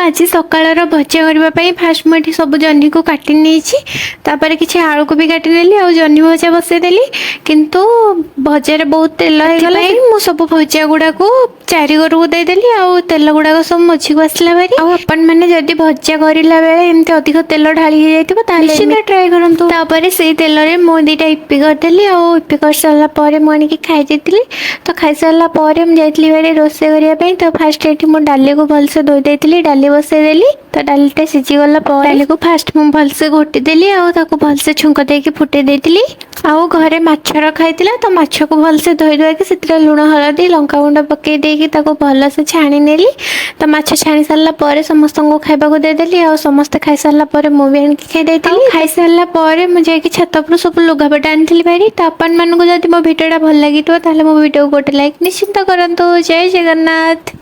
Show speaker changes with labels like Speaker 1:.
Speaker 1: आज सकाळर भजा करने फास्ट मुझे सब जह्नी को काटी नहीं किसी आलू को भी काटी नेली आ जह्नी भजा बसईदेली किंतु भजार बहुत तेल होगला मु सब भजा गुड़ा को चारिगर को देदेली आ तेल गुड़ाक सब मझी को आसला भारी आपण मैंने जदि भजा करला बेले एमती अधिक तेल ढाली निश्चित ट्राए करूँ तापर से तेल में मु दुटा इपी करदेली आ इपी कर सारापर मुझे खाई तो खाई सारापर मुझे भाई रोषे करने तो फास्ट ये मुझे डाली को भलसे धोई देती डाली बसईदेली तो डालीटा सीझीगला डाली को फास्ट मुझे भलसे घोटी देली आको भलसे छुंक देकी फुटे देती आउ घरे माछ रखाई तो माछ को भलसे धोई धुआकी से लुण हलदी लंका गुंड पकई देकी भलसे छाणी नेली तो माछ छाणी सारापर समस्त को खाइबा देदेली आ समस्ते खाई सारापर मु भी आनिक खाई खाई सारापर मुझे छात पर सब लुगापटा आनी भारी तो आपण मानक जब मो भिडियोटा भल लगी मो भिडियो गोटे लाइक निश्चिंत करंतु। जय जगन्नाथ।